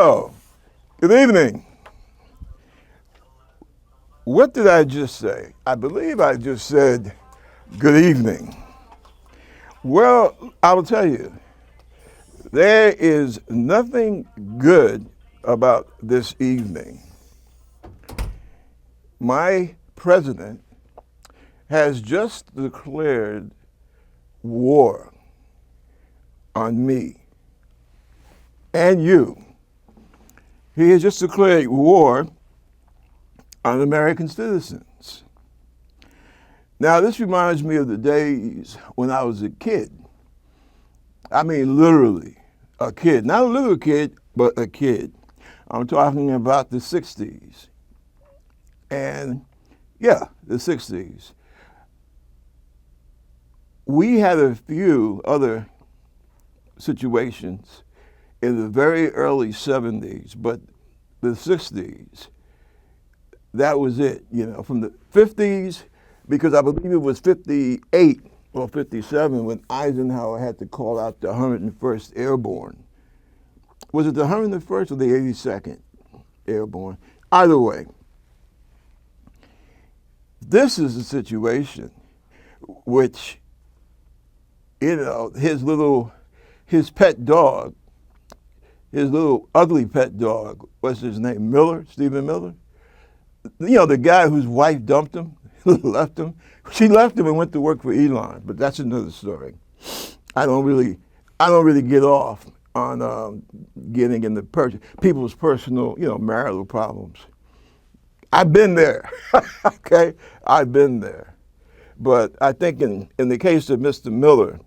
Well, good evening. What did I just say? I believe I just said good evening. Well, I will tell you, there is nothing good about this evening. My president has just declared war on me and you. He has just declared war on American citizens. Now, this reminds me of the days when I was a kid. I mean, literally, a kid. Not a little kid, but a kid. I'm talking about the 60s. And yeah, the 60s. We had a few other situations in the very early 70s, but the 60s, that was it. You know, from the 50s, because I believe it was 58 or 57 when Eisenhower had to call out the 101st Airborne. Was it the 101st or the 82nd Airborne? Either way, this is a situation which, you know, his pet dog, his little ugly pet dog, what's his name, Miller, Stephen Miller? You know, the guy whose wife dumped him, left him. She left him and went to work for Elon, but that's another story. I don't really get off on getting into people's personal, marital problems. I've been there, okay? I've been there. But I think in the case of Mr. Miller,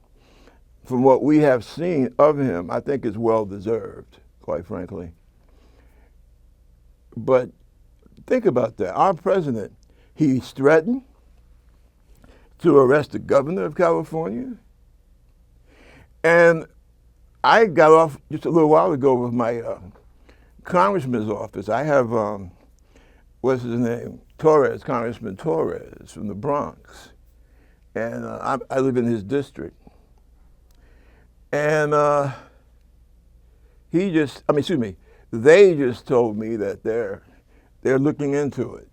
from what we have seen of him, I think it's well-deserved, quite frankly. But think about that. Our president, he's threatened to arrest the governor of California. And I got off just a little while ago with my congressman's office. I have, what's his name? Congressman Torres from the Bronx. And I live in his district. And they just told me that they're looking into it.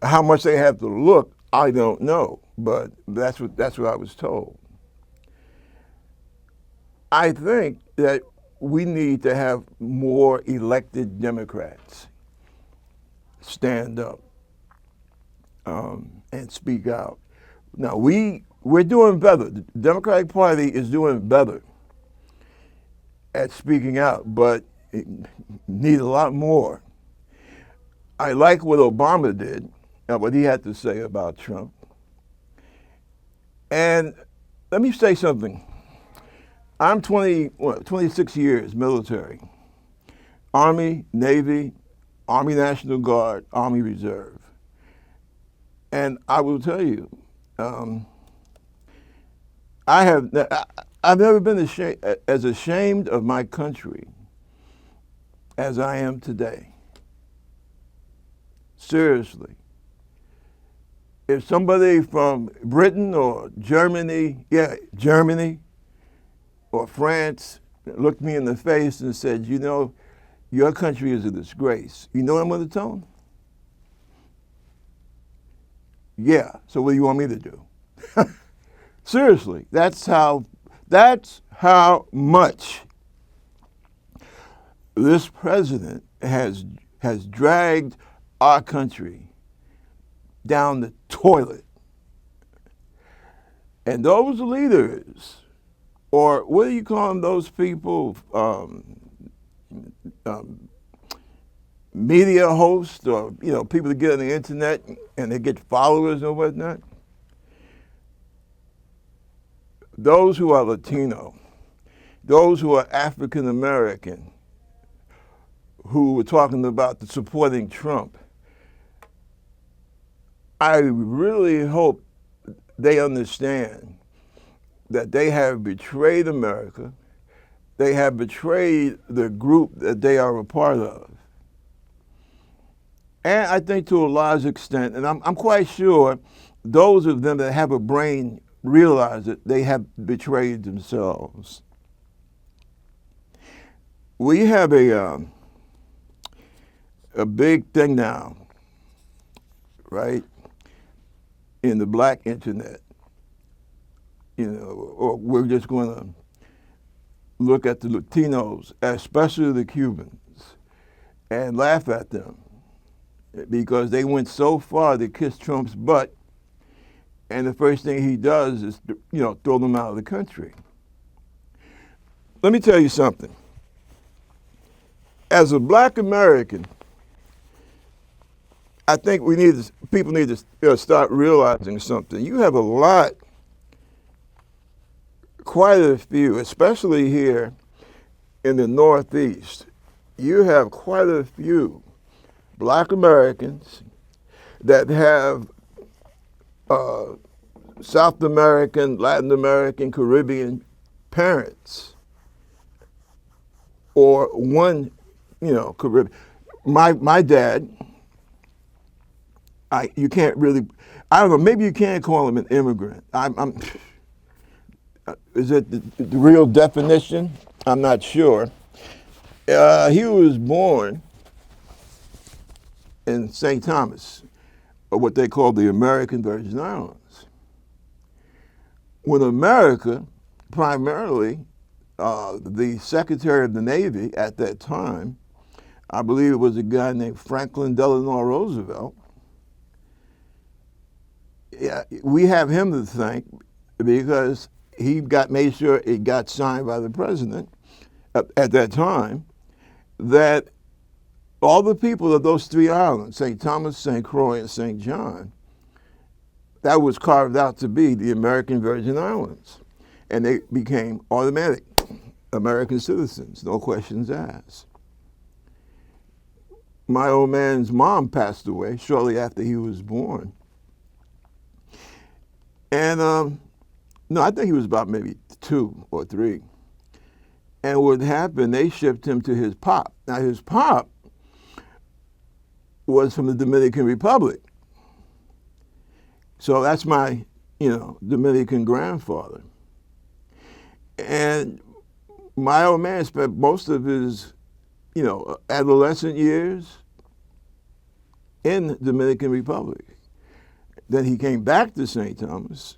How much they have to look, I don't know, but that's what I was told. I think that we need to have more elected Democrats stand up and speak out. Now, we're doing better. The Democratic Party is doing better at speaking out, but it needs a lot more. I like what Obama did, what he had to say about Trump. And let me say something. I'm 26 years military. Army, Navy, Army National Guard, Army Reserve. And I will tell you, I've never been as ashamed of my country as I am today. Seriously. If somebody from Britain or Germany or France looked me in the face and said, you know, your country is a disgrace, you know what I'm going to tell them? Yeah, so what do you want me to do? Seriously, that's how much this president has dragged our country down the toilet. And those leaders, or what do you call them, those people, media hosts, or people that get on the internet and they get followers and whatnot. Those who are Latino, those who are African American, who were talking about supporting Trump, I really hope they understand that they have betrayed America. They have betrayed the group that they are a part of. And I think to a large extent, and I'm quite sure those of them that have a brain realize that they have betrayed themselves. we have a big thing now, right, in the black internet. Or we're just going to look at the Latinos, especially the Cubans, and laugh at them because they went so far to kiss Trump's butt, and the first thing he does is, throw them out of the country. Let me tell you something. As a black American, I think people need to start realizing something. You have quite a few, especially here in the Northeast, you have quite a few black Americans that have South American, Latin American, Caribbean parents, or one, Caribbean. My dad, you can't really, I don't know, maybe you can't call him an immigrant. Is it the real definition? I'm not sure. He was born in St. Thomas, or what they call the American Virgin Islands. When America, primarily, the Secretary of the Navy at that time, I believe it was a guy named Franklin Delano Roosevelt. Yeah, we have him to thank because he made sure it got signed by the president at that time that all the people of those three islands, St. Thomas, St. Croix, and St. John, that was carved out to be the American Virgin Islands. And they became automatic American citizens, no questions asked. My old man's mom passed away shortly after he was born. And no, I think he was about maybe 2 or 3. And what happened, they shipped him to his pop. Now, his pop was from the Dominican Republic. So that's my, Dominican grandfather. And my old man spent most of his, adolescent years in the Dominican Republic. Then he came back to St. Thomas,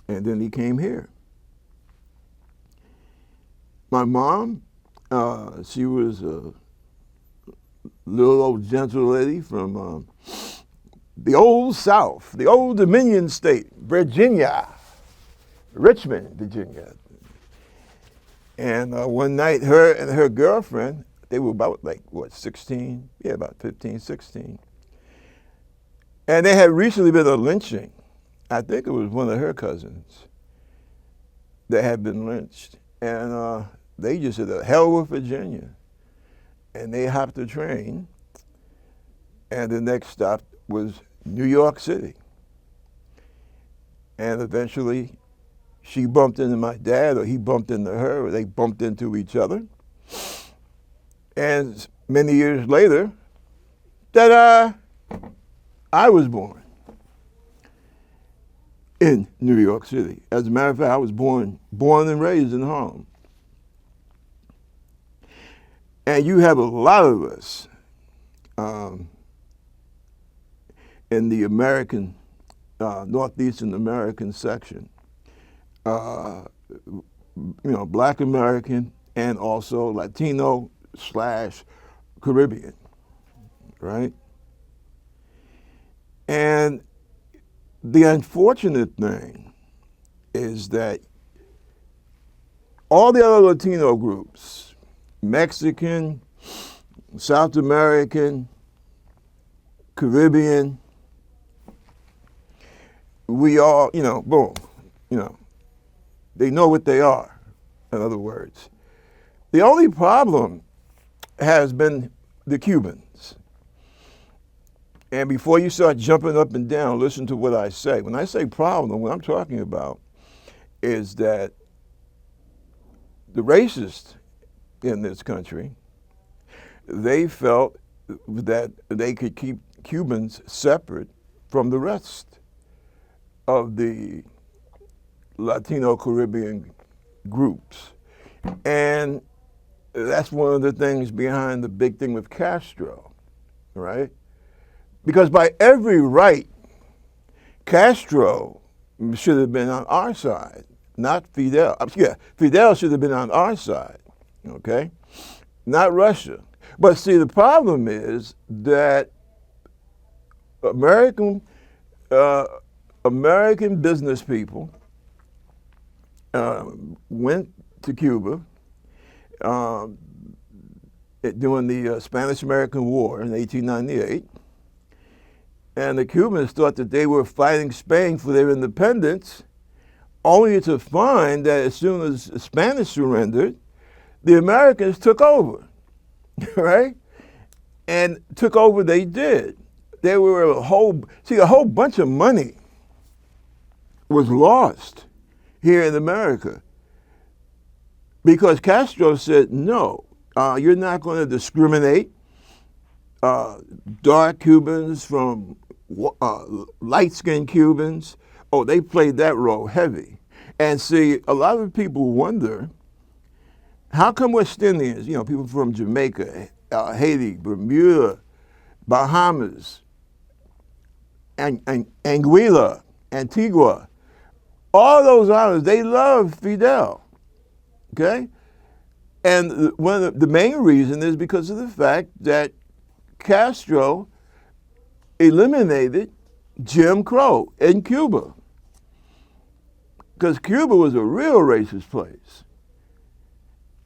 and then he came here. My mom, she was a little old gentle lady from the old South, the old Dominion state, Virginia, Richmond, Virginia. And one night, her and her girlfriend, they were about 16? Yeah, about 15, 16. And there had recently been a lynching. I think it was one of her cousins that had been lynched. And they just said, hell with Virginia. And they hopped the train. And the next stop was New York City. And eventually, she bumped into my dad, or he bumped into her, or they bumped into each other. And many years later, ta-da! I was born in New York City. As a matter of fact, I was born and raised in Harlem. And you have a lot of us in the American, Northeastern American section, Black American and also Latino/Caribbean, right? And the unfortunate thing is that all the other Latino groups, Mexican, South American, Caribbean, we all, boom, they know what they are, in other words. The only problem has been the Cubans. And before you start jumping up and down, listen to what I say. When I say problem, what I'm talking about is that the racists in this country, they felt that they could keep Cubans separate from the rest of the Latino Caribbean groups. And That's one of the things behind the big thing with Castro, right? Because by every right, Castro should have been on our side, not Fidel. Yeah, Fidel should have been on our side, okay? Not Russia. But see, the problem is that American American business people went to Cuba during the Spanish-American War in 1898, and the Cubans thought that they were fighting Spain for their independence, only to find that as soon as the Spanish surrendered, the Americans took over, right? And took over they did. There were a whole bunch of money was lost here in America because Castro said, no, you're not going to discriminate dark Cubans from light-skinned Cubans. Oh, they played that role heavy. And see, a lot of people wonder, how come West Indians, people from Jamaica, Haiti, Bermuda, Bahamas, and Anguilla, Antigua, all those islands, they love Fidel, okay? And one of the main reason is because of the fact that Castro eliminated Jim Crow in Cuba, because Cuba was a real racist place,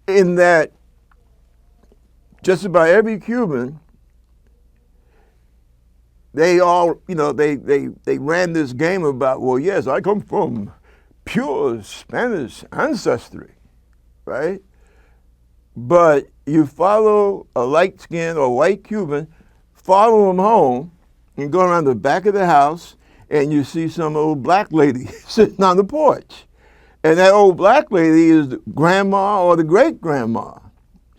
in that just about every Cuban, they all, they ran this game about, well, yes, I come from pure Spanish ancestry, right? But you follow a light-skinned or white Cuban, follow them home, and go around the back of the house, and you see some old black lady sitting on the porch. And that old black lady is the grandma or the great-grandma,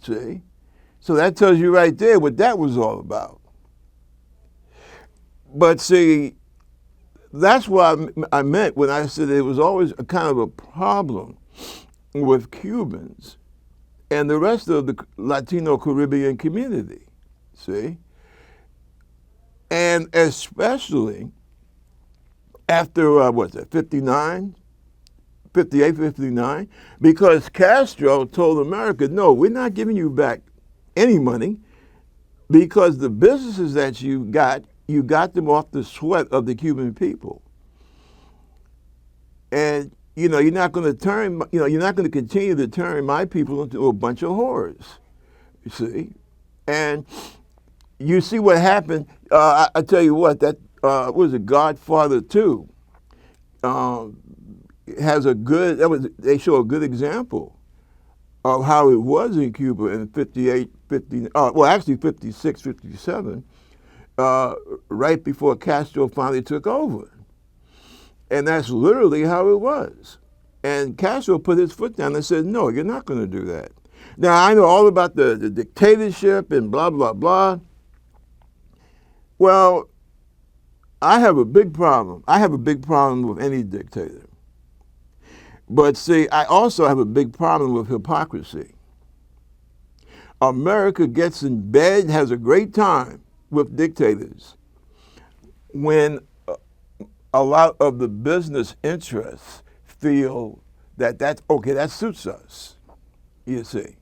see? So that tells you right there what that was all about. But see, that's what I meant when I said it was always a kind of a problem with Cubans and the rest of the Latino Caribbean community, see? And especially after, 58, 59, because Castro told America, no, we're not giving you back any money because the businesses that you got them off the sweat of the Cuban people. And, you're not going to continue to turn my people into a bunch of whores, you see? And you see what happened. I tell you what, that was a Godfather 2. They show a good example of how it was in Cuba in 58, 50, actually 56, 57, right before Castro finally took over. And that's literally how it was. And Castro put his foot down and said, no, you're not going to do that. Now, I know all about the dictatorship and blah, blah, blah. Well, I have a big problem. I have a big problem with any dictator. But see, I also have a big problem with hypocrisy. America gets in bed, has a great time with dictators when a lot of the business interests feel that that suits us, you see.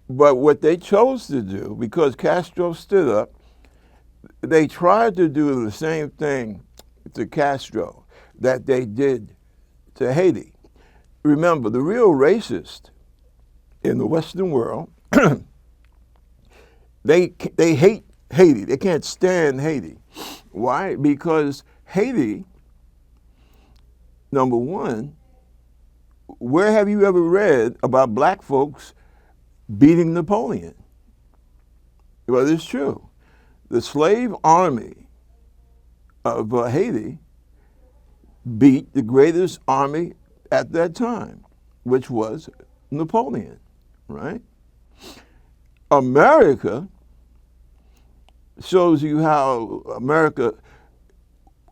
But what they chose to do, because Castro stood up, they tried to do the same thing to Castro that they did to Haiti. Remember, the real racist in the Western world, they hate Haiti. They can't stand Haiti. Why? Because Haiti, number one, where have you ever read about black folks beating Napoleon? Well, it's true. The slave army of Haiti beat the greatest army at that time, which was Napoleon, right? America shows you how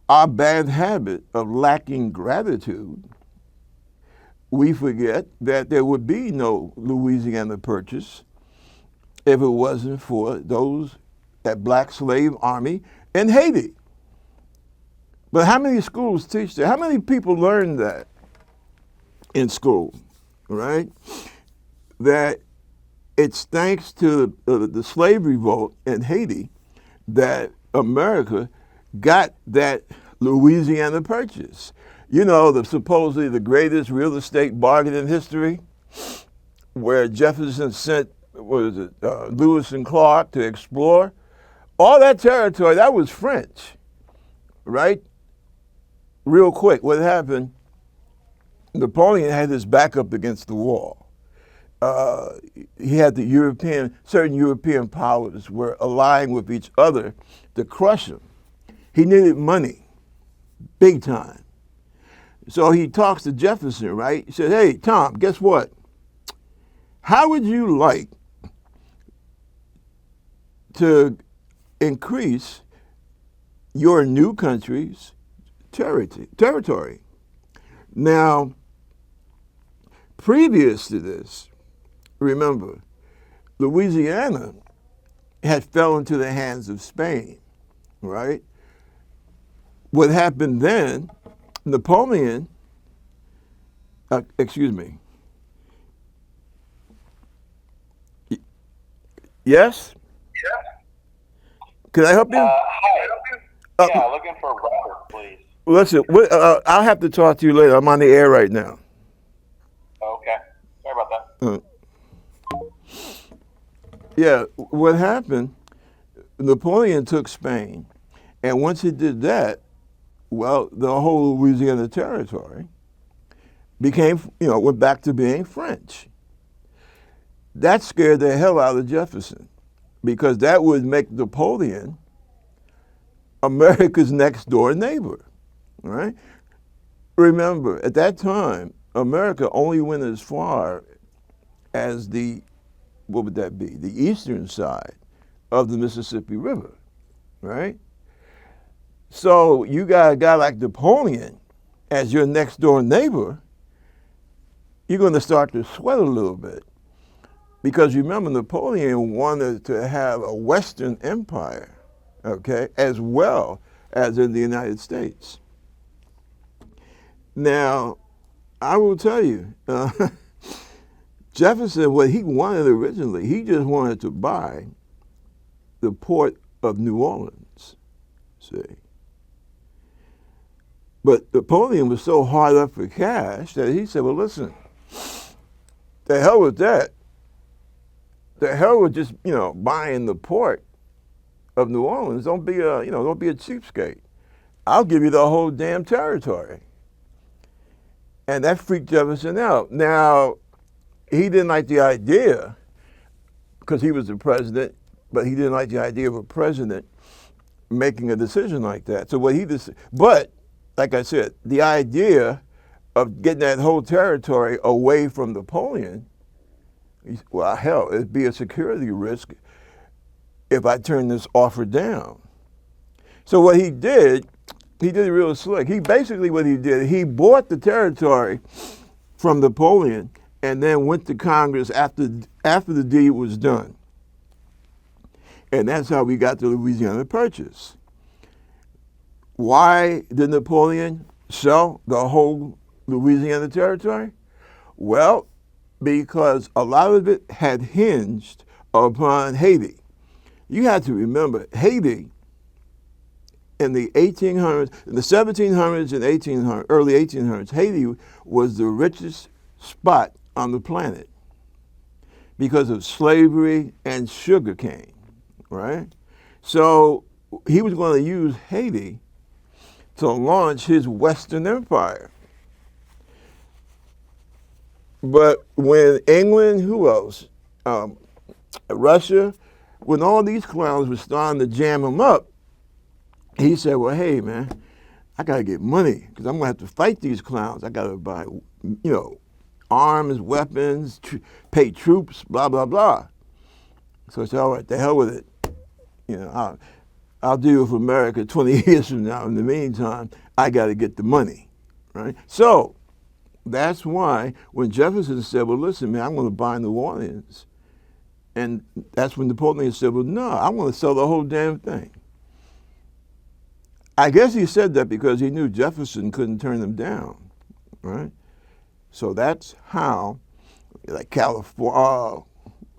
our bad habit of lacking gratitude we forget that there would be no Louisiana Purchase if it wasn't for that black slave army in Haiti. But how many schools teach that? How many people learn that in school, right? That it's thanks to the slave revolt in Haiti that America got that Louisiana Purchase. You know, supposedly the greatest real estate bargain in history, where Jefferson sent, Lewis and Clark to explore. All that territory, that was French, right? Real quick, what happened, Napoleon had his back up against the wall. He had certain European powers were allying with each other to crush him. He needed money, big time. So he talks to Jefferson, right? He said, hey, Tom, guess what? How would you like to increase your new country's territory? Now, previous to this, remember, Louisiana had fell into the hands of Spain, right? What happened then, Napoleon, Yes? Can I help you? Hi. Yeah, looking for a record, please. Listen, I'll have to talk to you later. I'm on the air right now. Okay. Sorry about that. Yeah, what happened, Napoleon took Spain, and once he did that, well, the whole Louisiana territory went back to being French. That scared the hell out of Jefferson, because that would make Napoleon America's next door neighbor, right? Remember, at that time, America only went as far as what would that be? The eastern side of the Mississippi River, right? So you got a guy like Napoleon as your next door neighbor, you're going to start to sweat a little bit. Because remember, Napoleon wanted to have a Western empire, okay, as well as in the United States. Now, I will tell you, Jefferson, what he wanted originally, he just wanted to buy the port of New Orleans, see. But Napoleon was so hard up for cash that he said, well, listen, the hell with that. The hell with just, buying the port of New Orleans. Don't be a cheapskate. I'll give you the whole damn territory. And that freaked Jefferson out. Now, he didn't like the idea because he was the president, but he didn't like the idea of a president making a decision like that. So but like I said, the idea of getting that whole territory away from Napoleon, well, hell, it'd be a security risk if I turn this offer down. So what he did it real slick. He bought the territory from Napoleon and then went to Congress after the deed was done. And that's how we got the Louisiana Purchase. Why did Napoleon sell the whole Louisiana territory? Well, because a lot of it had hinged upon Haiti. You have to remember, Haiti in the 1800s, in the 1700s and early 1800s, Haiti was the richest spot on the planet because of slavery and sugarcane, right? So he was going to use Haiti to launch his Western Empire. But when England, who else? Russia, when all these clowns were starting to jam him up, he said, well, hey, man, I got to get money because I'm going to have to fight these clowns. I got to buy, arms, weapons, pay troops, blah, blah, blah. So I said, all right, the hell with it. I'll deal with America 20 years from now. In the meantime, I got to get the money, right? So That's why when Jefferson said, well, listen, man, I'm going to buy New Orleans. And that's when Napoleon said, well, no, I want to sell the whole damn thing. I guess he said that because he knew Jefferson couldn't turn him down, right? So that's how, like California,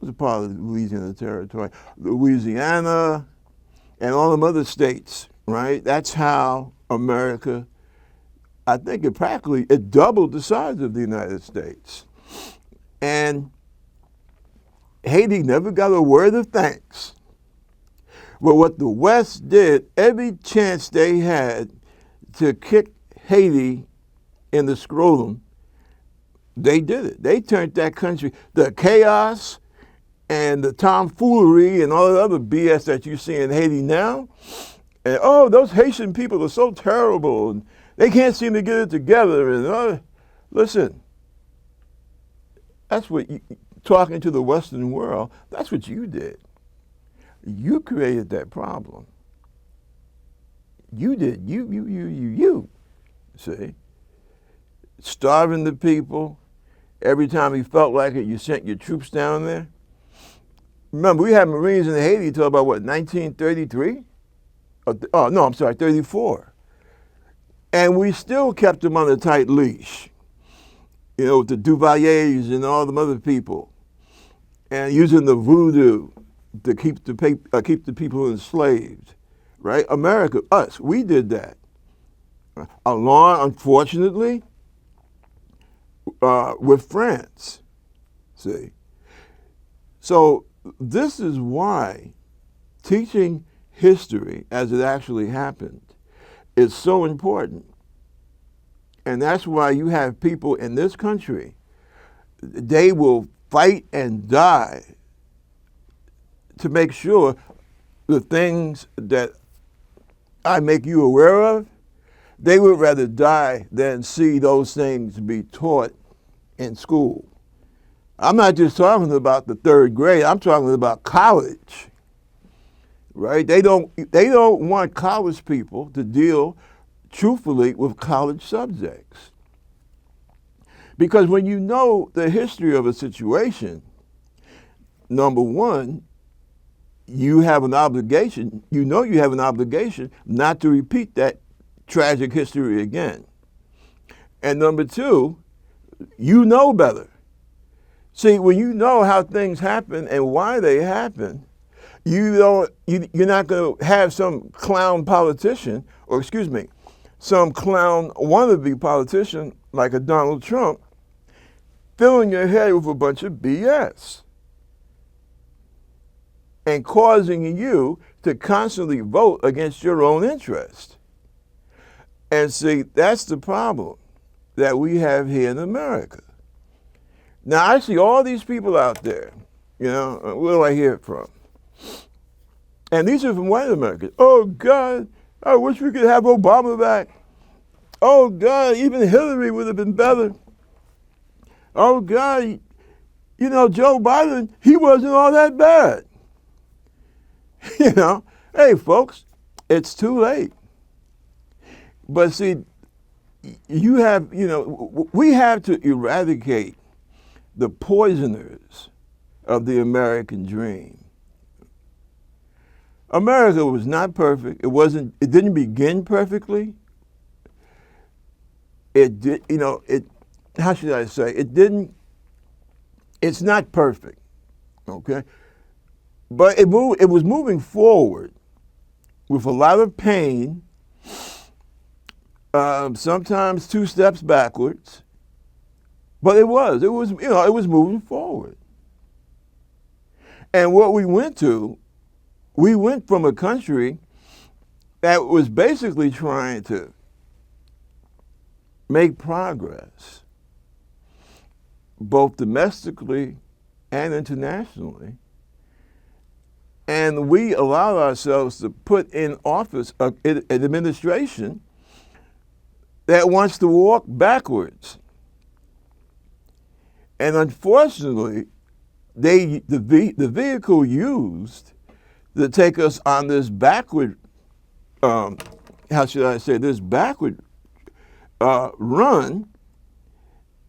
was a part of the Louisiana Territory, Louisiana, and all them other states, right? That's how America, I think it doubled the size of the United States. And Haiti never got a word of thanks. But what the West did, every chance they had to kick Haiti in the scrotum, they did it. They turned that country, the chaos and the tomfoolery and all the other BS that you see in Haiti now. And, oh, those Haitian people are so terrible, and they can't seem to get it together. And listen, that's what talking to the Western world, that's what you did. You created that problem. You did. You. See? Starving the people. Every time you felt like it, you sent your troops down there. Remember, we had Marines in Haiti until about, 1933? Oh, no, I'm sorry, 34. And we still kept them on a tight leash. You know, with the Duvaliers and all them other people. And using the voodoo to keep the people enslaved, right? America, us, we did that. Along, unfortunately, with France, see? So this is why teaching history as it actually happened is so important. And that's why you have people in this country, they will fight and die to make sure the things that I make you aware of, they would rather die than see those things be taught in school. I'm not just talking about the third grade, I'm talking about college, right? They don't want college people to deal truthfully with college subjects. Because when you know the history of a situation, number one, you have an obligation, you have an obligation not to repeat that tragic history again. And number two, you know better. See, when you know how things happen and why they happen, you're not going to have some clown politician, or excuse me, some clown wannabe politician like a Donald Trump filling your head with a bunch of BS and causing you to constantly vote against your own interest. And see, that's the problem that we have here in America. Now, I see all these people out there, where do I hear it from? And these are from white Americans. Oh, God, I wish we could have Obama back. Oh, God, even Hillary would have been better. Oh, God, Joe Biden, he wasn't all that bad. Hey, folks, it's too late. But see, we have to eradicate the poisoners of the American dream. America was not perfect. It didn't begin perfectly. How should I say? It's not perfect, okay? But it was moving forward with a lot of pain, sometimes 2 steps backwards. But it was moving forward. And what we went from a country that was basically trying to make progress, both domestically and internationally. And we allowed ourselves to put in office an administration that wants to walk backwards. And unfortunately, the vehicle used to take us on this backward, this backward run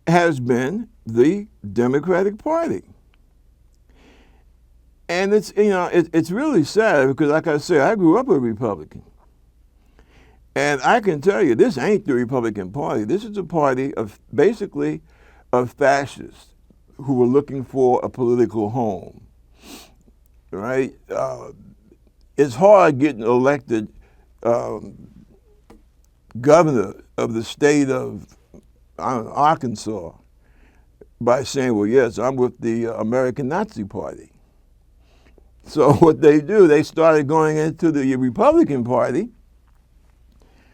has been the Democratic Party. And it's really sad because, like I said, I grew up a Republican. And I can tell you, this ain't the Republican Party. This is a party of basically of fascists who were looking for a political home, right? It's hard getting elected governor of the state of Arkansas by saying, well, yes, I'm with the American Nazi Party. So what they do, they started going into the Republican Party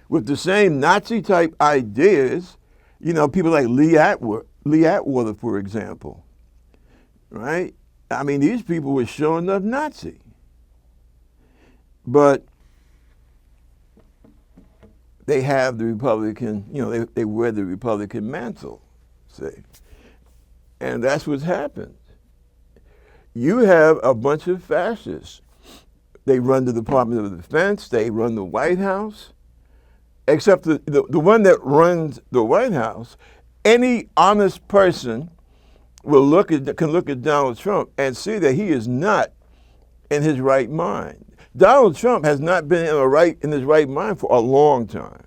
with the same Nazi-type ideas, people like Lee Atwater, for example, right? I mean, these people were showing up Nazi. But they have the Republican, they wear the Republican mantle, see? And that's what's happened. You have a bunch of fascists. They run the Department of Defense, they run the White House, except the one that runs the White House, any honest person can look at Donald Trump and see that he is not in his right mind. Donald Trump has not been in his right mind for a long time,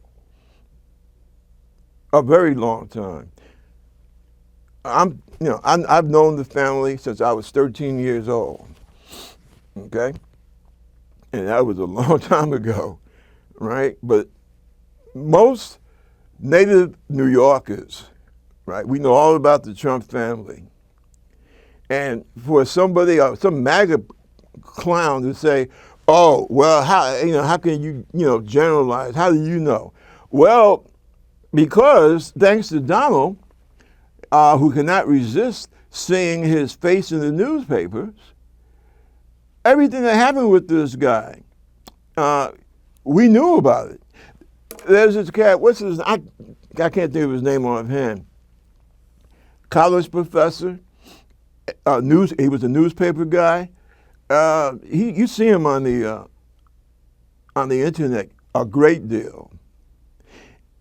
a very long time. I've known the family since I was 13 years old, okay? And that was a long time ago, right? But most native New Yorkers, right, we know all about the Trump family. And for somebody, some MAGA clown to say, oh, well, how can you, generalize? How do you know? Well, because thanks to Donald, who cannot resist seeing his face in the newspapers, everything that happened with this guy, we knew about it. There's this cat, I can't think of his name offhand. College professor, he was a newspaper guy. You see him on the internet a great deal.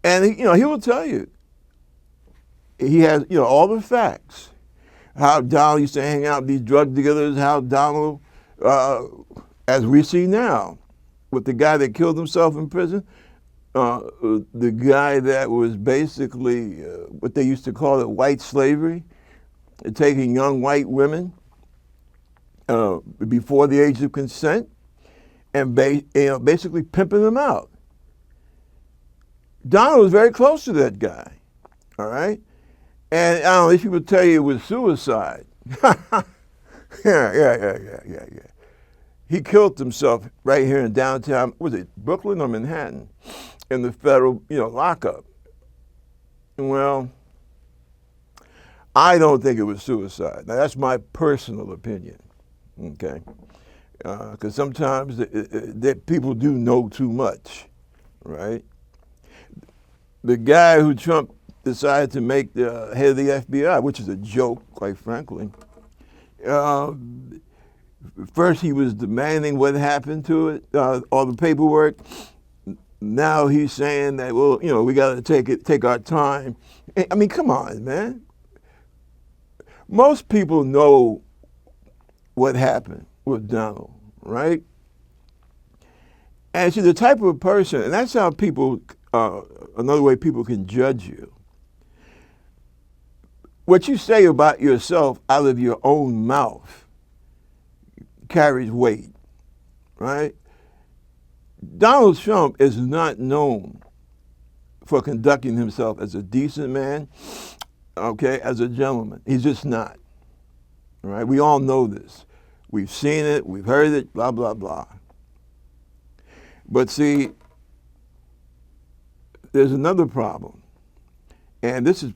And he will tell you, he has, all the facts. How Donald used to hang out with these drug dealers, how Donald, as we see now, with the guy that killed himself in prison, the guy that was basically what they used to call it white slavery, taking young white women before the age of consent and basically pimping them out. Donald was very close to that guy, all right? And I don't know, these people tell you it was suicide. Yeah. He killed himself right here in downtown, was it Brooklyn or Manhattan, in the federal, lockup. Well, I don't think it was suicide. Now, that's my personal opinion, okay? Because sometimes people do know too much, right? The guy who Trump decided to make the head of the FBI, which is a joke, quite frankly. First, he was demanding what happened to it, all the paperwork. Now he's saying that, well, we got to take our time. I mean, come on, man. Most people know what happened with Donald, right? And see, the type of person, and that's how people, another way people can judge you. What you say about yourself out of your own mouth carries weight, right? Donald Trump is not known for conducting himself as a decent man, okay, as a gentleman. He's just not, right? We all know this. We've seen it, we've heard it, blah, blah, blah. But see, there's another problem. And this is,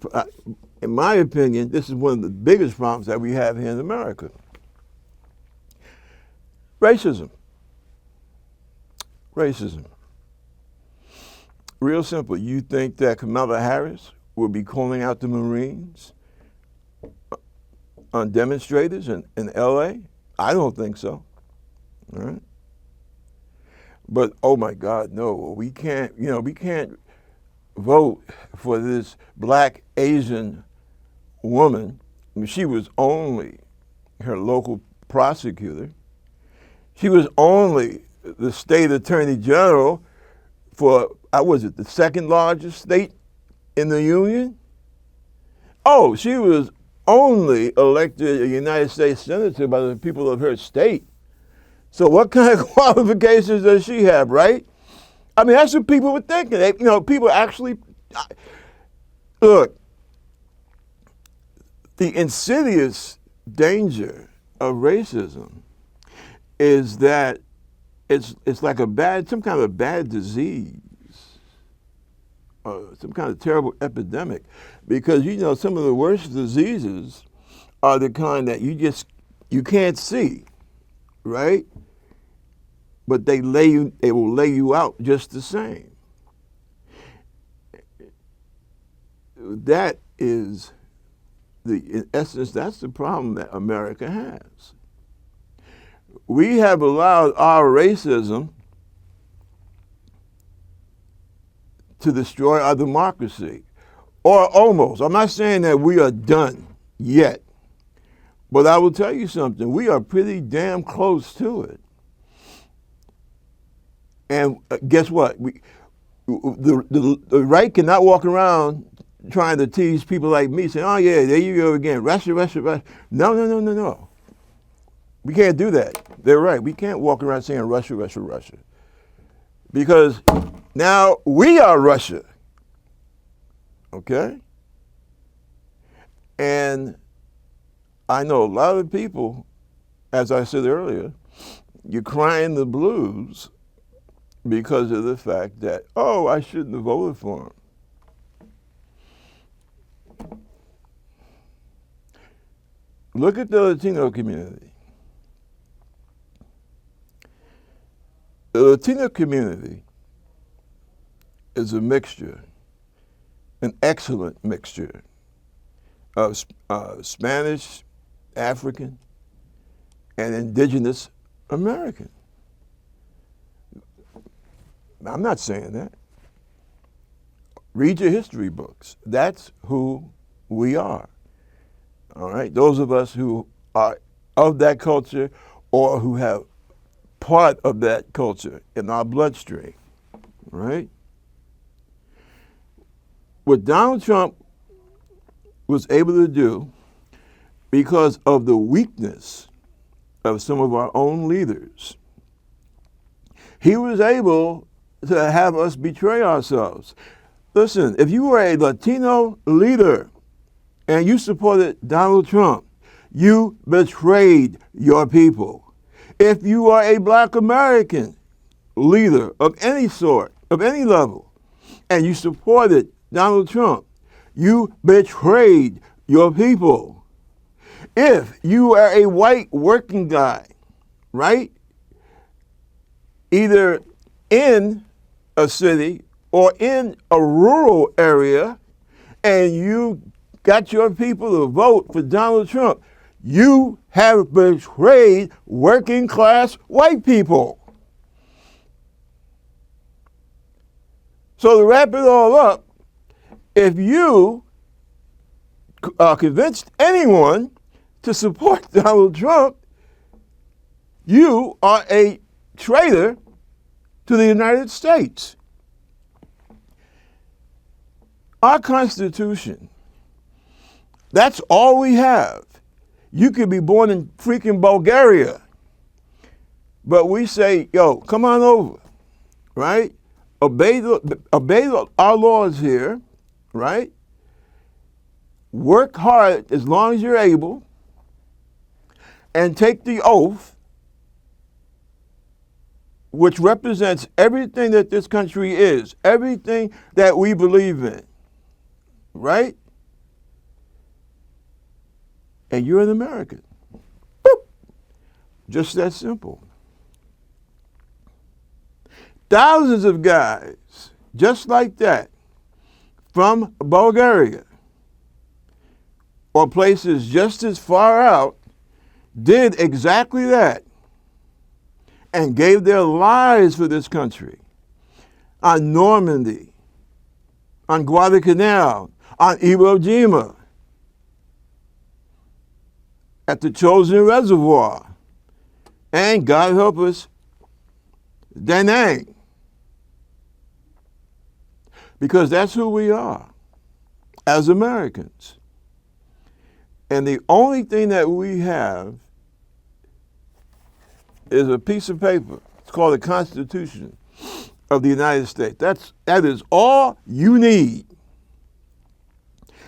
in my opinion, this is one of the biggest problems that we have here in America. Racism. Racism. Real simple. You think that Kamala Harris will be calling out the Marines on demonstrators in L.A.? I don't think so. All right? But, oh my God, no, we can't vote for this black Asian woman. I mean, she was only her local prosecutor. She was only the state attorney general for, was it the second largest state in the union? Oh, she was only elected a United States senator by the people of her state. So what kind of qualifications does she have, right? I mean, that's what people were thinking. People actually, look, the insidious danger of racism is that it's like some kind of bad disease, some kind of terrible epidemic, because some of the worst diseases are the kind that you can't see, right? But they will lay you out just the same. That is in essence, that's the problem that America has. We have allowed our racism to destroy our democracy, or almost. I'm not saying that we are done yet, but I will tell you something. We are pretty damn close to it. And guess what? The right cannot walk around trying to tease people like me, saying, "Oh yeah, there you go again, Russia, Russia, Russia." No. We can't do that. They're right. We can't walk around saying Russia, Russia, Russia. Because now we are Russia. Okay? And I know a lot of people, as I said earlier, you're crying the blues because of the fact that, oh, I shouldn't have voted for him. Look at the Latino community. The Latino community is a mixture, an excellent mixture of Spanish, African, and indigenous American. I'm not saying that. Read your history books. That's who we are. All right? Those of us who are of that culture or who have part of that culture in our bloodstream, right? What Donald Trump was able to do, because of the weakness of some of our own leaders, he was able to have us betray ourselves. Listen, if you were a Latino leader and you supported Donald Trump, you betrayed your people. If you are a Black American leader of any sort, of any level, and you supported Donald Trump, you betrayed your people. If you are a white working guy, right, either in a city or in a rural area, and you got your people to vote for Donald Trump, you have betrayed working class white people. So to wrap it all up, if you convinced anyone to support Donald Trump, you are a traitor to the United States. Our Constitution, that's all we have. You could be born in freaking Bulgaria, but we say, yo, come on over, right? Obey our laws here, right? Work hard as long as you're able, and take the oath, which represents everything that this country is, everything that we believe in, right? And you're an American. Boop. Just that simple. Thousands of guys, just like that, from Bulgaria or places just as far out, did exactly that and gave their lives for this country. On Normandy, on Guadalcanal, on Iwo Jima, at the chosen reservoir. And God help us, Da Nang. Because that's who we are as Americans. And the only thing that we have is a piece of paper. It's called the Constitution of the United States. That is all you need.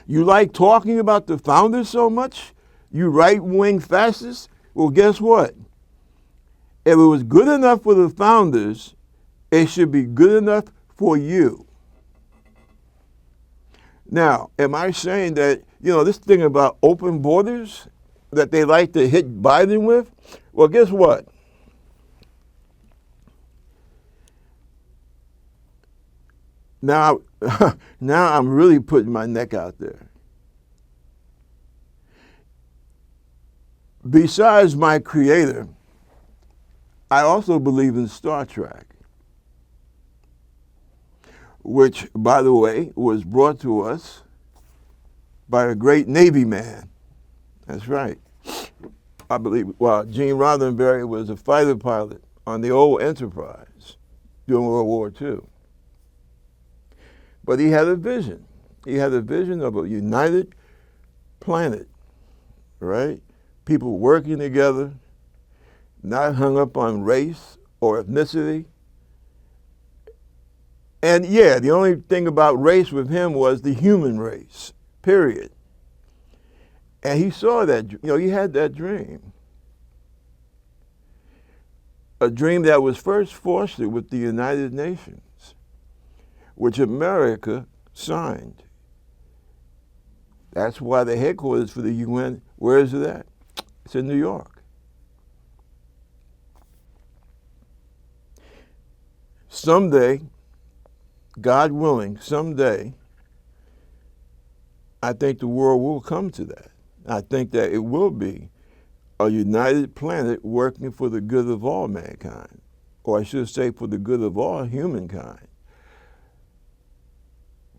You like talking about the founders so much? You right-wing fascists? Well, guess what? If it was good enough for the founders, it should be good enough for you. Now, am I saying that, this thing about open borders that they like to hit Biden with? Well, guess what? Now, now I'm really putting my neck out there. Besides my creator, I also believe in Star Trek, which, by the way, was brought to us by a great Navy man. That's right. I believe, Gene Roddenberry was a fighter pilot on the old Enterprise during World War II. But he had a vision. He had a vision of a united planet, right? People working together, not hung up on race or ethnicity. And yeah, the only thing about race with him was the human race, period. And he saw that, he had that dream. A dream that was first fostered with the United Nations, which America signed. That's why the headquarters for the UN, where is it at? It's in New York. Someday, God willing, someday, I think the world will come to that. I think that it will be a united planet working for the good of all mankind, or I should say for the good of all humankind.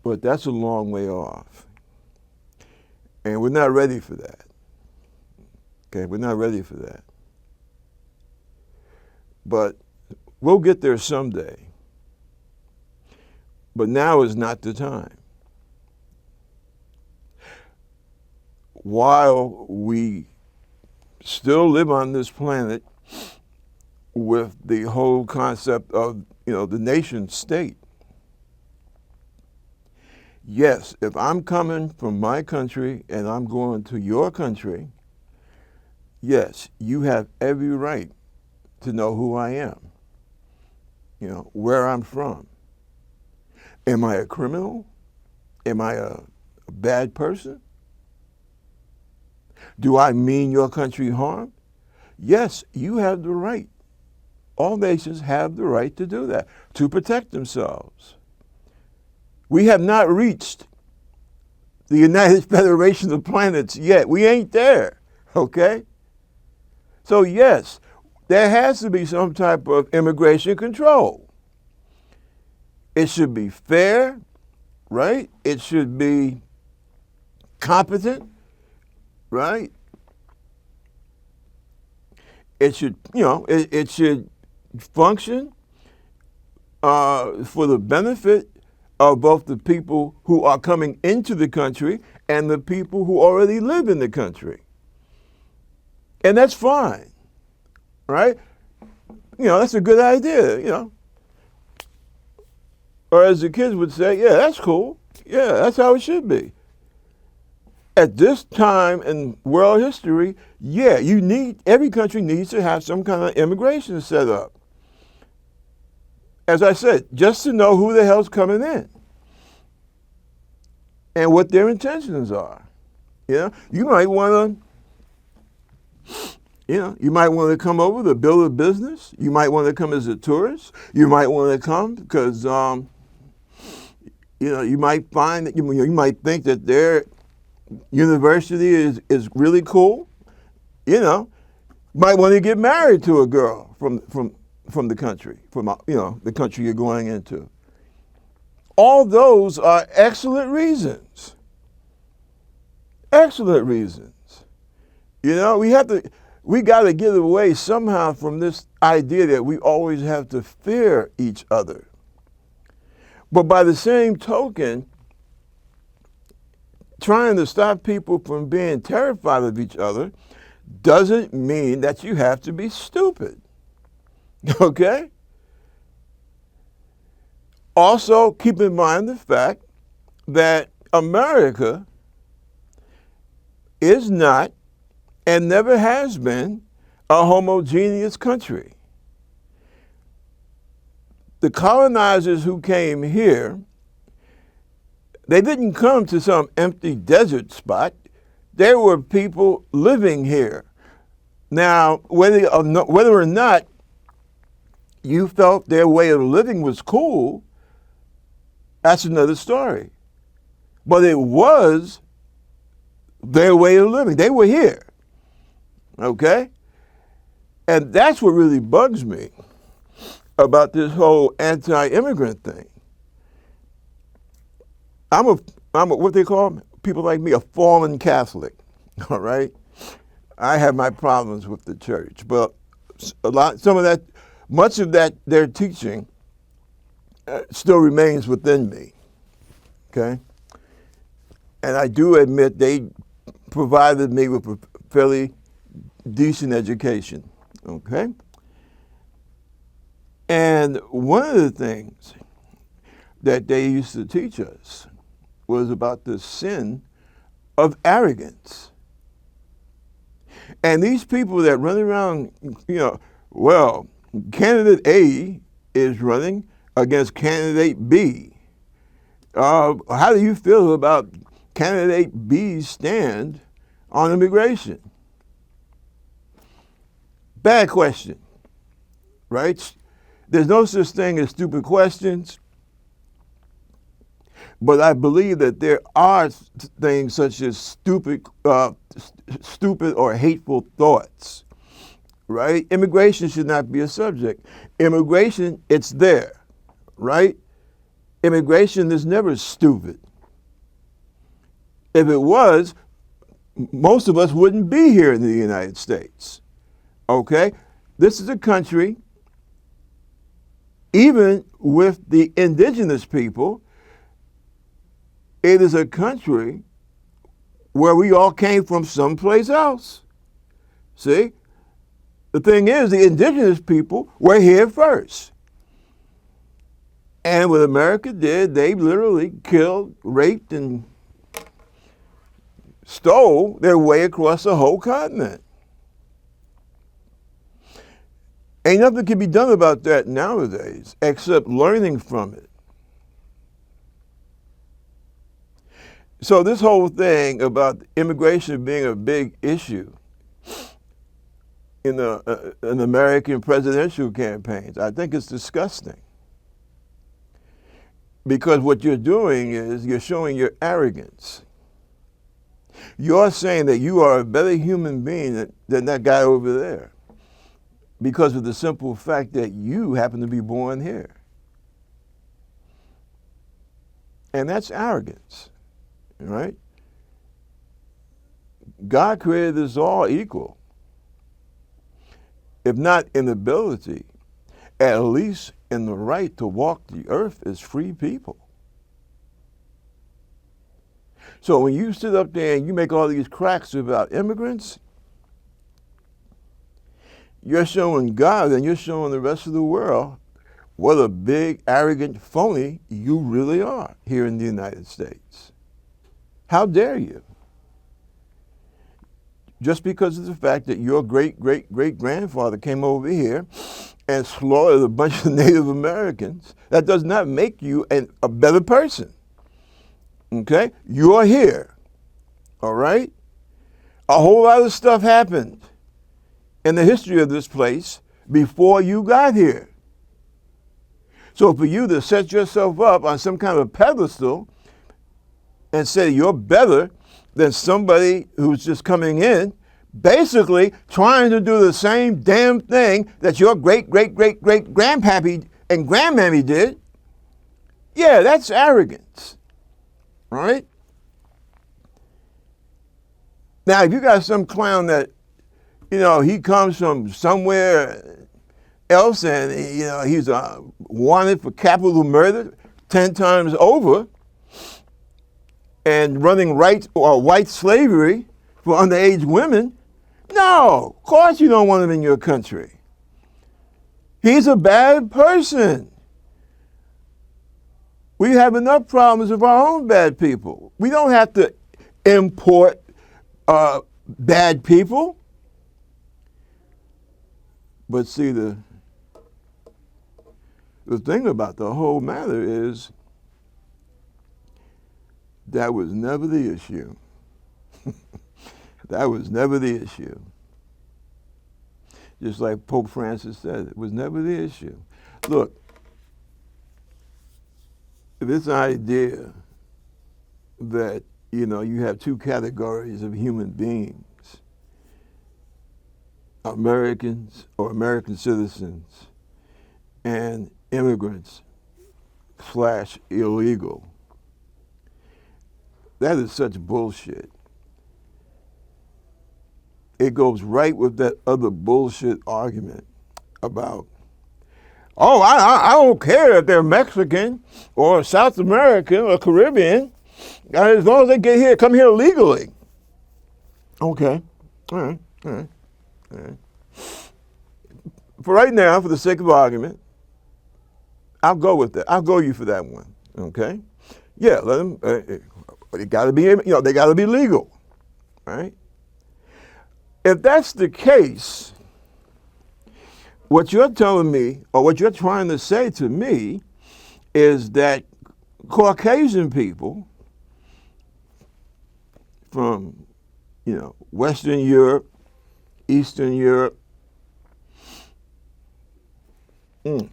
But that's a long way off. And we're not ready for that. Okay, we're not ready for that. But we'll get there someday. But now is not the time. While we still live on this planet with the whole concept of, the nation state. Yes, if I'm coming from my country and I'm going to your country, yes, you have every right to know who I am, where I'm from. Am I a criminal? Am I a bad person? Do I mean your country harm? Yes, you have the right. All nations have the right to do that, to protect themselves. We have not reached the United Federation of Planets yet. We ain't there, okay? So yes, there has to be some type of immigration control. It should be fair, right? It should be competent, right? It should, it should function for the benefit of both the people who are coming into the country and the people who already live in the country. And that's fine, right? That's a good idea, Or as the kids would say, yeah, that's cool. Yeah, that's how it should be. At this time in world history, yeah, every country needs to have some kind of immigration set up. As I said, just to know who the hell's coming in and what their intentions are. You might want to come over to build a business. You might want to come as a tourist. You might want to come because, you might find that you might think that their university is really cool. You might want to get married to a girl from the country, from the country you're going into. All those are excellent reasons. Excellent reasons. You know, we got to get away somehow from this idea that we always have to fear each other. But by the same token, trying to stop people from being terrified of each other doesn't mean that you have to be stupid. Okay? Also, keep in mind the fact that America is not and never has been a homogeneous country. The colonizers who came here, they didn't come to some empty desert spot. There were people living here. Now, whether or not you felt their way of living was cool, that's another story. But it was their way of living. They were here. Okay? And that's what really bugs me about this whole anti-immigrant thing. I'm a what they call people like me, a fallen Catholic. All right? I have my problems with the church, but much of that their teaching still remains within me. Okay? And I do admit they provided me with a fairly decent education. Okay? And one of the things that they used to teach us was about the sin of arrogance. And these people that run around, well, candidate A is running against candidate B. How do you feel about candidate B's stand on immigration? Bad question, right? There's no such thing as stupid questions, but I believe that there are things such as stupid or hateful thoughts, right? Immigration should not be a subject. Immigration, it's there, right? Immigration is never stupid. If it was, most of us wouldn't be here in the United States. Okay? This is a country, even with the indigenous people, it is a country where we all came from someplace else. See? The thing is, the indigenous people were here first. And what America did, they literally killed, raped, and stole their way across the whole continent. Ain't nothing can be done about that nowadays except learning from it. So this whole thing about immigration being a big issue in an American presidential campaigns, I think it's disgusting. Because what you're doing is you're showing your arrogance. You're saying that you are a better human being than that guy over there because of the simple fact that you happen to be born here. And that's arrogance, right? God created us all equal. If not in ability, at least in the right to walk the earth as free people. So when you sit up there and you make all these cracks about immigrants, you're showing God and you're showing the rest of the world what a big, arrogant phony you really are here in the United States. How dare you? Just because of the fact that your great-great-great-grandfather came over here and slaughtered a bunch of Native Americans, that does not make you a better person. Okay? You are here. All right? A whole lot of stuff happened in the history of this place before you got here. So for you to set yourself up on some kind of pedestal and say you're better than somebody who's just coming in, basically trying to do the same damn thing that your great-great-great-great-grandpappy and grandmammy did, yeah, that's arrogance, right? Now, if you got some clown that, he comes from somewhere else and, he's wanted for capital murder 10 times over and running white slavery for underage women, no, of course you don't want him in your country. He's a bad person. We have enough problems with our own bad people. We don't have to import bad people. But see, the thing about the whole matter is that was never the issue. That was never the issue. Just like Pope Francis said, it was never the issue. Look, this idea that, you have two categories of human beings, Americans or American citizens and immigrants / illegal. That is such bullshit. It goes right with that other bullshit argument about, oh, I don't care if they're Mexican or South American or Caribbean, as long as they get here, come here legally. Okay, all right. For right now, for the sake of argument, I'll go with that. I'll go you for that one. Okay, yeah, let them. They got to be, they got to be legal, right? If that's the case, what you're telling me, or what you're trying to say to me, is that Caucasian people from, Western Europe, Eastern Europe,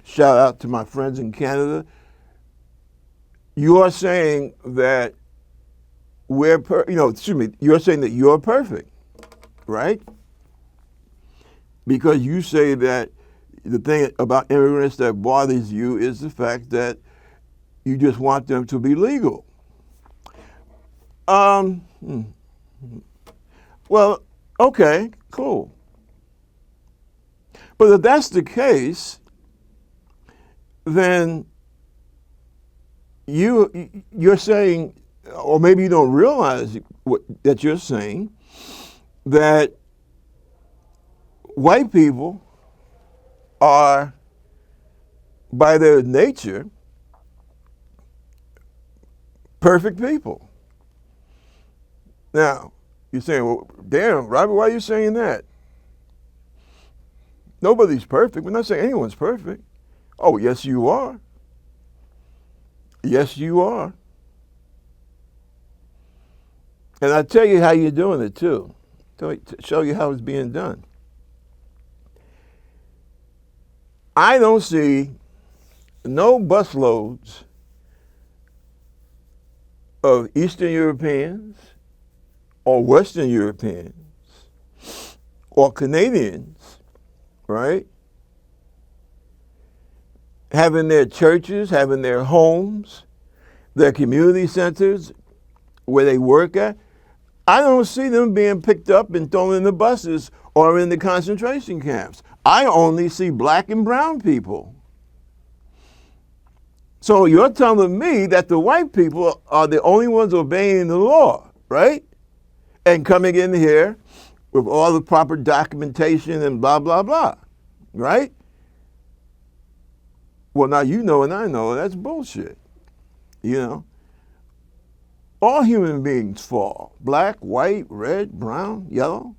shout out to my friends in Canada, you are saying that you're saying that you're perfect, right? Because you say that the thing about immigrants that bothers you is the fact that you just want them to be legal. Well, okay, cool. But if that's the case, then you're saying, or maybe you don't realize that you're saying, that white people are, by their nature, perfect people. Now, you're saying, well, damn, Robert, why are you saying that? Nobody's perfect. We're not saying anyone's perfect. Oh, yes, you are. Yes, you are. And I'll tell you how you're doing it, too. To show you how it's being done. I don't see no busloads of Eastern Europeans or Western Europeans or Canadians, right, having their churches, having their homes, their community centers where they work at. I don't see them being picked up and thrown in the buses or in the concentration camps. I only see black and brown people. So you're telling me that the white people are the only ones obeying the law, right? And coming in here with all the proper documentation and blah, blah, blah, right? Well, now you know and I know that's bullshit, All human beings fall, black, white, red, brown, yellow.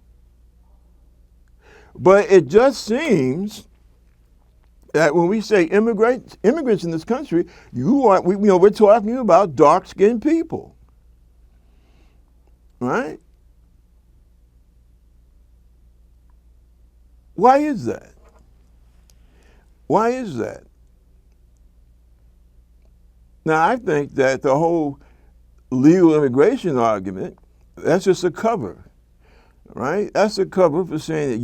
But it just seems that when we say immigrants in this country, we're talking about dark-skinned people, right? Why is that? Why is that? Now, I think that the whole legal immigration argument, that's just a cover, right? That's a cover for saying that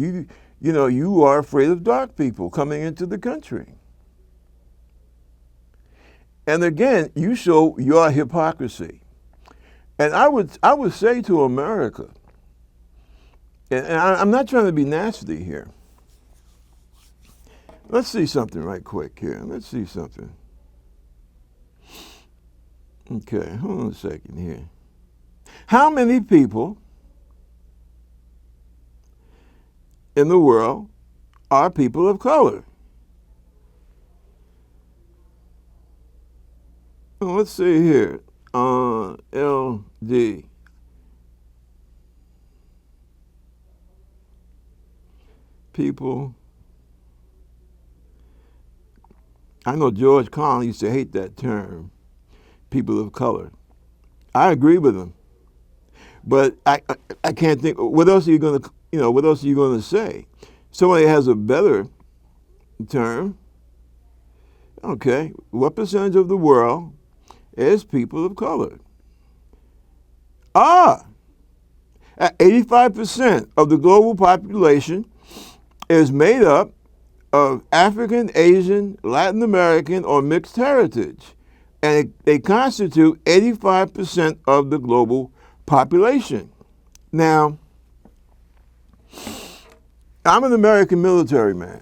you are afraid of dark people coming into the country. And again, you show your hypocrisy. And I would say to America And I'm not trying to be nasty here. Let's see something right quick here. Let's see something. Okay, hold on a second here. How many people in the world are people of color? Well, let's see here. LD. People. I know George Carlin used to hate that term, people of color. I agree with him, but I can't think. What else are you going to what else are you going to say? Somebody has a better term. Okay, what percentage of the world is people of color? 85% of the global population is made up of African, Asian, Latin American, or mixed heritage. And they constitute 85% of the global population. Now, I'm an American military man,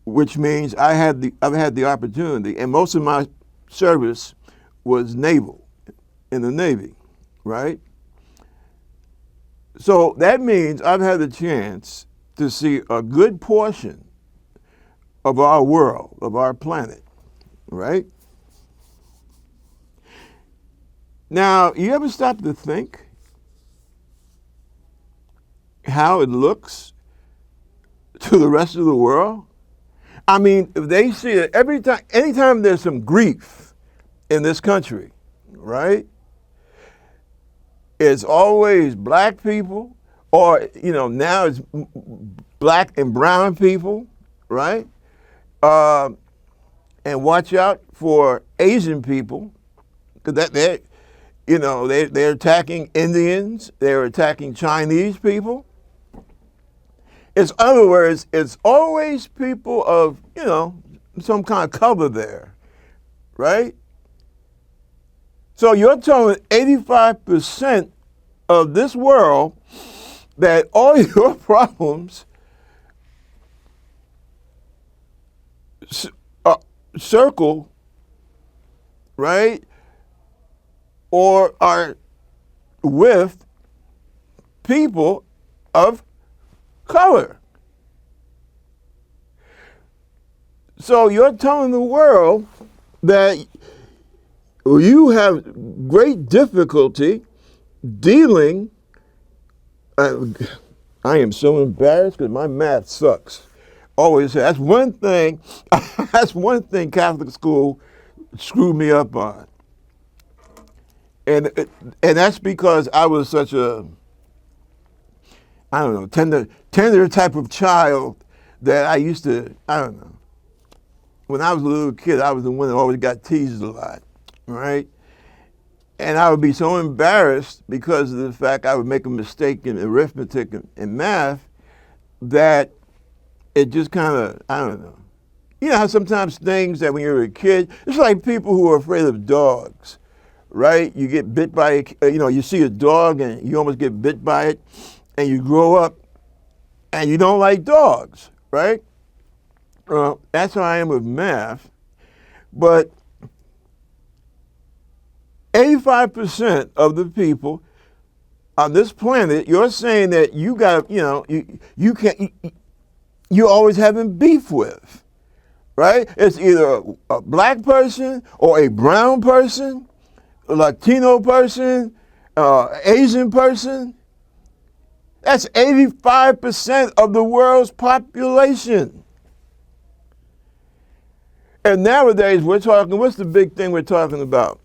which means I've had the opportunity, and most of my service was naval, in the Navy, right? So that means I've had the chance to see a good portion of our world, of our planet, right? Now, you ever stop to think how it looks to the rest of the world? I mean, if they see it anytime there's some grief in this country, right? It's always black people, or now it's black and brown people, right? And watch out for Asian people, because they're attacking Indians, they're attacking Chinese people. In other words, it's always people of some kind of color there, right? So you're telling 85% of this world that all your problems circle, right, or are with people of color. So you're telling the world that you have great difficulty dealing. I am so embarrassed because my math sucks. Always say that's one thing. That's one thing Catholic school screwed me up on, and that's because I was such a tender type of child that I used to When I was a little kid, I was the one that always got teased a lot, right? And I would be so embarrassed because of the fact I would make a mistake in arithmetic and math that it just kind of, I don't know. You know how sometimes things that when you're a kid, it's like people who are afraid of dogs, right? You get bit by, you see a dog and you almost get bit by it, and you grow up and you don't like dogs, right? Well, that's how I am with math. But 85% of the people on this planet, you're saying that you got, you're always having beef with, right? It's either a black person or a brown person, a Latino person, Asian person. That's 85% of the world's population. And nowadays we're talking, what's the big thing we're talking about?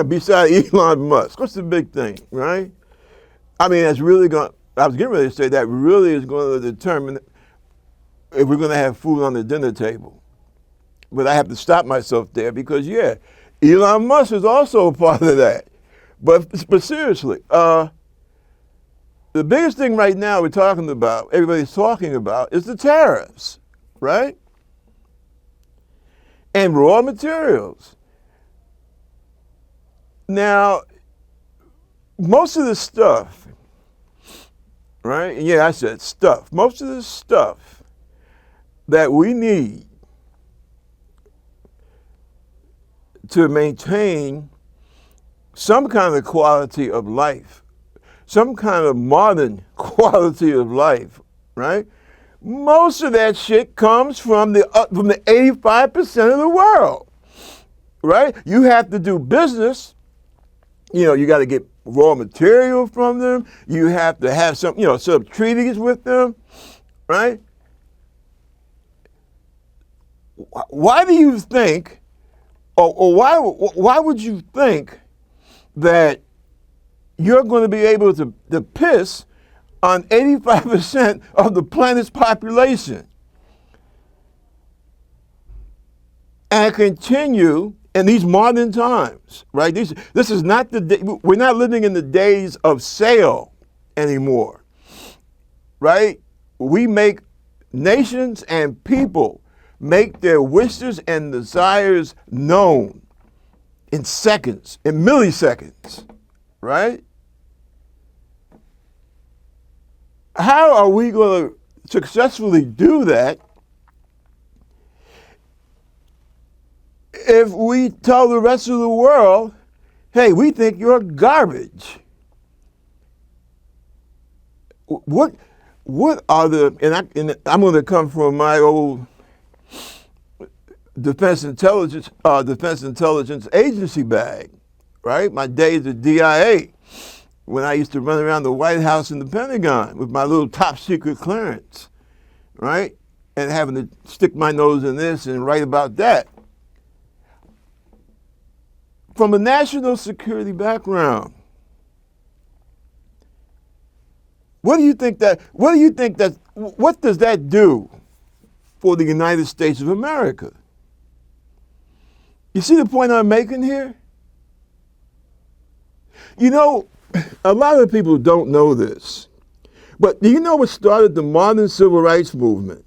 Besides Elon Musk, what's the big thing, right? I mean, I was getting ready to say that really is going to determine if we're going to have food on the dinner table. But I have to stop myself there because, Elon Musk is also a part of that. But seriously, the biggest thing right now everybody's talking about, is the tariffs, right? And raw materials. Now, most of the stuff, right? Yeah, I said stuff. Most of the stuff that we need to maintain some kind of quality of life, some kind of modern quality of life, right? Most of that shit comes from the 85% of the world, right? You have to do business. You know, you got to get raw material from them. You have to have some, sort of treaties with them, right? Why do you think, or why would you think that you're going to be able to piss on 85% of the planet's population and continue in these modern times, right? This is not we're not living in the days of sale anymore, right? We make nations and people make their wishes and desires known in seconds, in milliseconds, right? How are we going to successfully do that if we tell the rest of the world, hey, we think you're garbage? What are and I'm going to come from my old Defense Intelligence Agency bag, right? My days at DIA, when I used to run around the White House and the Pentagon with my little top secret clearance, right? And having to stick my nose in this and write about that. From a national security background, what does that do for the United States of America? You see the point I'm making here? You know, a lot of people don't know this, but do you know what started the modern civil rights movement?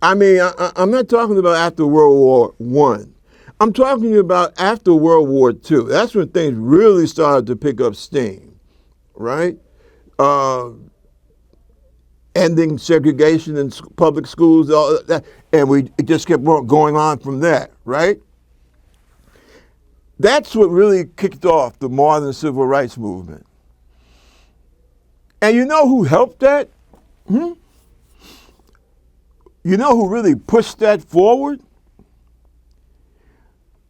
I mean, I'm not talking about after World War I. I'm talking about after World War II. That's when things really started to pick up steam, right? Ending segregation in public schools, all that, and it just kept going on from that, right? That's what really kicked off the modern civil rights movement. And you know who helped that? You know who really pushed that forward?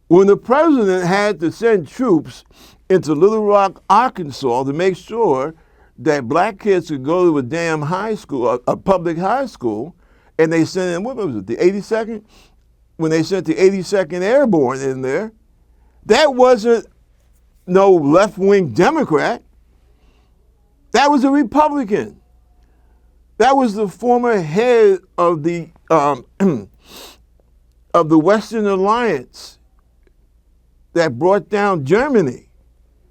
When the president had to send troops into Little Rock, Arkansas to make sure that black kids could go to a damn high school, a public high school, and they sent in, what was it, the 82nd? When they sent the 82nd Airborne in there, that wasn't no left-wing Democrat. That was a Republican. That was the former head of the of the Western Alliance that brought down Germany,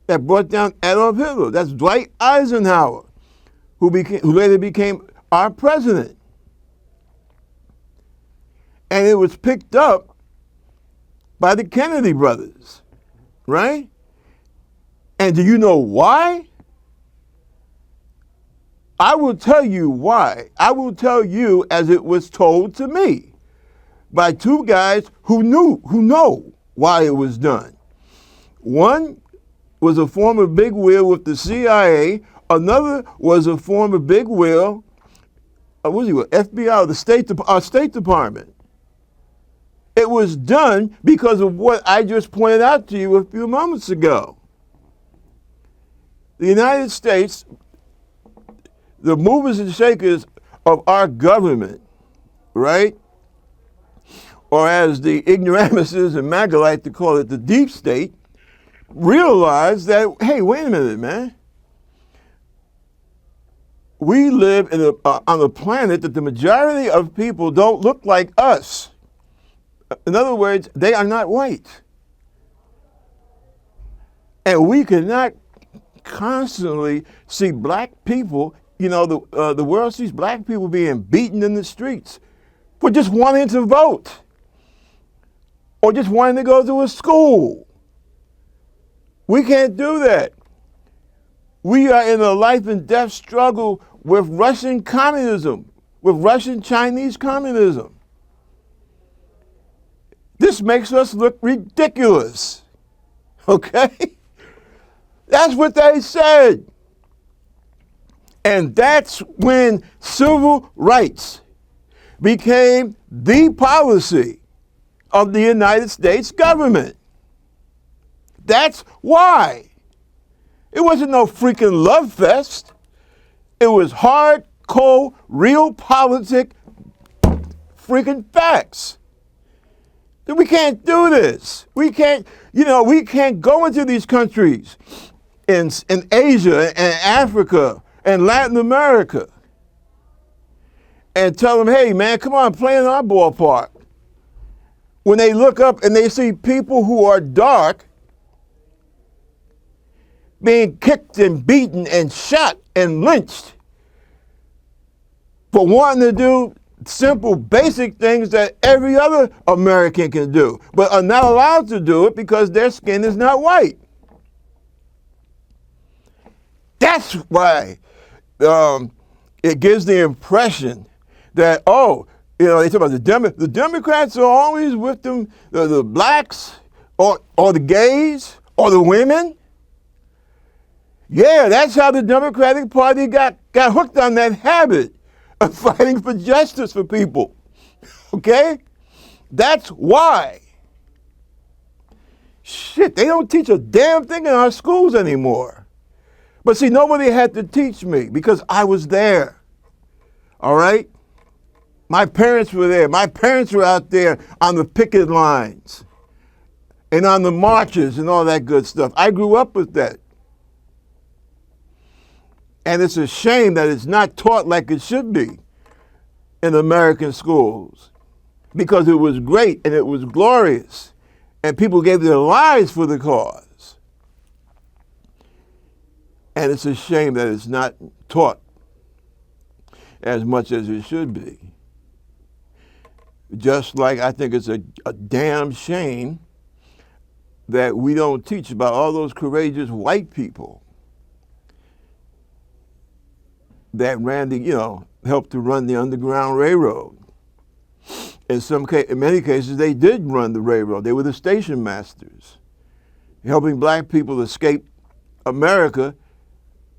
that brought down Adolf Hitler. That's Dwight Eisenhower, who later became our president. And it was picked up by the Kennedy brothers, right? And do you know why? I will tell you why. I will tell you as it was told to me by two guys who know why it was done. One was a former bigwig with the CIA. Another was a former bigwig, what was he with, FBI, or the State Department. It was done because of what I just pointed out to you a few moments ago. The United States, the movers and shakers of our government, right? Or as the ignoramuses and MAGA like to call it, the deep state, realized that, hey, wait a minute, man. We live on a planet that the majority of people don't look like us. In other words, they are not white. And we cannot constantly see black people, the world sees black people being beaten in the streets for just wanting to vote or just wanting to go to a school. We can't do that. We are in a life and death struggle with Russian communism, with Russian Chinese communism. This makes us look ridiculous. Okay? That's what they said. And that's when civil rights became the policy of the United States government. That's why. It wasn't no freaking love fest. It was hard, cold, real politic freaking facts. We can't do this. We can't go into these countries in Asia and Africa and Latin America and tell them, hey, man, come on, play in our ballpark. When they look up and they see people who are dark being kicked and beaten and shot and lynched for wanting to do simple, basic things that every other American can do, but are not allowed to do it because their skin is not white. That's why it gives the impression that, they talk about the Democrats are always with them, the blacks or the gays or the women. Yeah, that's how the Democratic Party got hooked on that habit of fighting for justice for people. Okay? That's why. Shit, they don't teach a damn thing in our schools anymore. But see, nobody had to teach me because I was there. All right? My parents were there. My parents were out there on the picket lines and on the marches and all that good stuff. I grew up with that. And it's a shame that it's not taught like it should be in American schools because it was great and it was glorious and people gave their lives for the cause. And it's a shame that it's not taught as much as it should be. Just like I think it's a damn shame that we don't teach about all those courageous white people that helped to run the Underground Railroad. In many cases, they did run the railroad. They were the station masters, helping black people escape America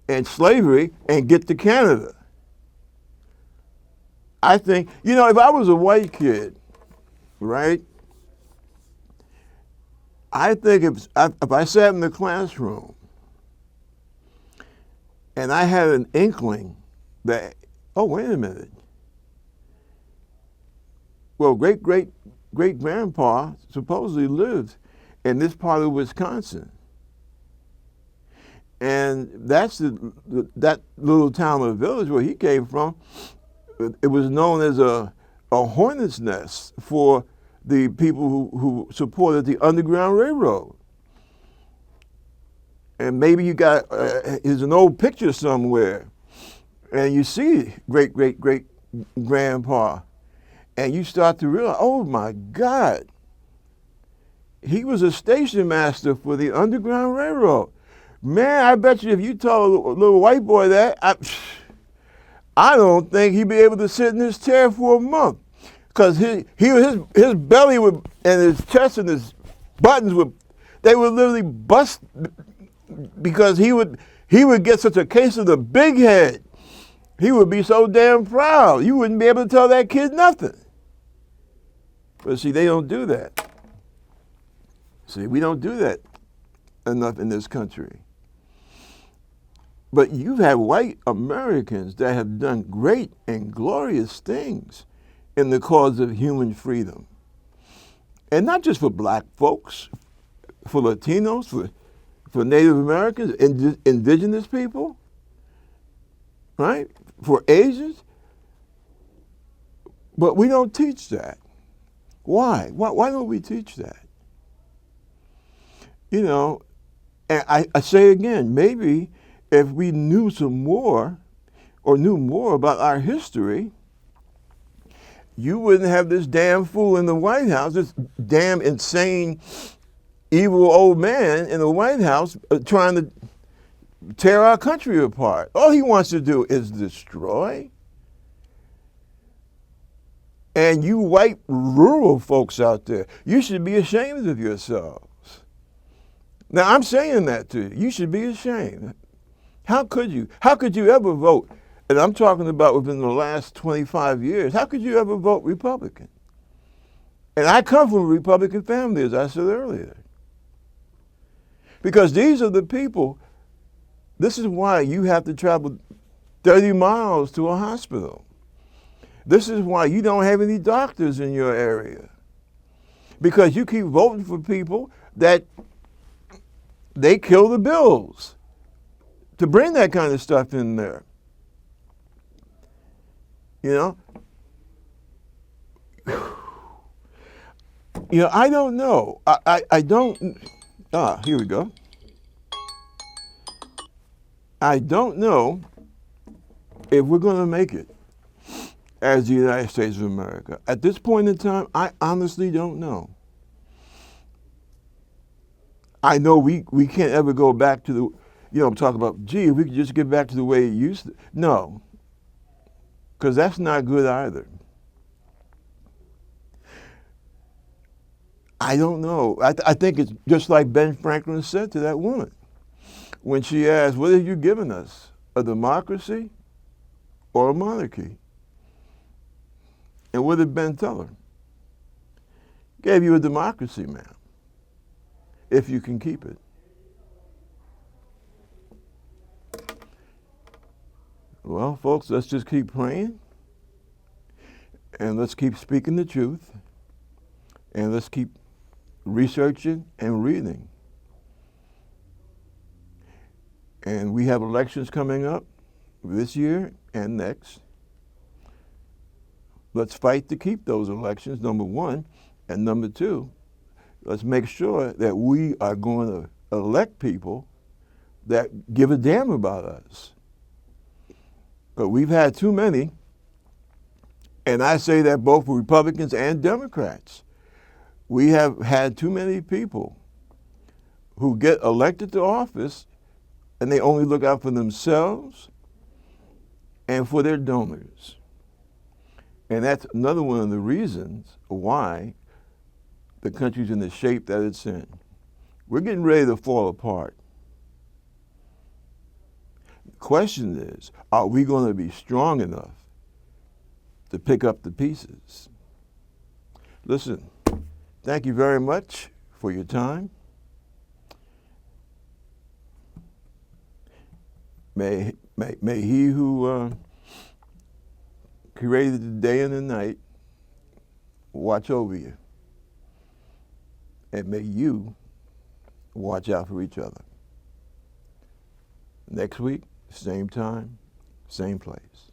and slavery and get to Canada. I think, if I was a white kid, right, I think if I sat in the classroom and I had an inkling that, wait a minute. Well, great-great-great-grandpa supposedly lived in this part of Wisconsin. And that's that little town or village where he came from. It was known as a hornet's nest for the people who supported the Underground Railroad. And maybe you got, there's an old picture somewhere, and you see great-great-great-grandpa, and you start to realize, oh my God, he was a station master for the Underground Railroad. Man, I bet you if you told a little white boy that, I don't think he'd be able to sit in his chair for a month, because his belly would, and his chest and his buttons would literally bust, because he would get such a case of the big head. He would be so damn proud. You wouldn't be able to tell that kid nothing. But see, they don't do that. See, we don't do that enough in this country. But you've had white Americans that have done great and glorious things in the cause of human freedom. And not just for black folks, for Latinos, for Native Americans, indigenous people, right? For Asians. But we don't teach that. Why? Why don't we teach that? And I say again, maybe if we knew some more or knew more about our history, you wouldn't have this damn fool in the White House, this damn insane, evil old man in the White House trying to tear our country apart. All he wants to do is destroy. And you white rural folks out there, you should be ashamed of yourselves. Now, I'm saying that to you. You should be ashamed. How could you? How could you ever vote? And I'm talking about within the last 25 years. How could you ever vote Republican? And I come from a Republican family, as I said earlier. Because these are the people, this is why you have to travel 30 miles to a hospital. This is why you don't have any doctors in your area. Because you keep voting for people that they kill the bills to bring that kind of stuff in there. You know? You know, I don't know. I don't, here we go. I don't know if we're going to make it as the United States of America. At this point in time, I honestly don't know. I know we can't ever go back to the, you know, talk about, gee, if we could just get back to the way it used to. No, because that's not good either. I don't know. I think it's just like Ben Franklin said to that woman when she asked, what have you given us, a democracy or a monarchy? And what did Ben tell her? Gave you a democracy, ma'am, if you can keep it. Well, folks, let's just keep praying, and let's keep speaking the truth, and let's keep researching and reading. And we have elections coming up this year and next. Let's fight to keep those elections, number one. And number two, let's make sure that we are going to elect people that give a damn about us. But we've had too many, and I say that both for Republicans and Democrats. We have had too many people who get elected to office and they only look out for themselves and for their donors. And that's another one of the reasons why the country's in the shape that it's in. We're getting ready to fall apart. The question is, are we going to be strong enough to pick up the pieces? Listen, thank you very much for your time. May he who created the day and the night watch over you. And may you watch out for each other. Next week, same time, same place.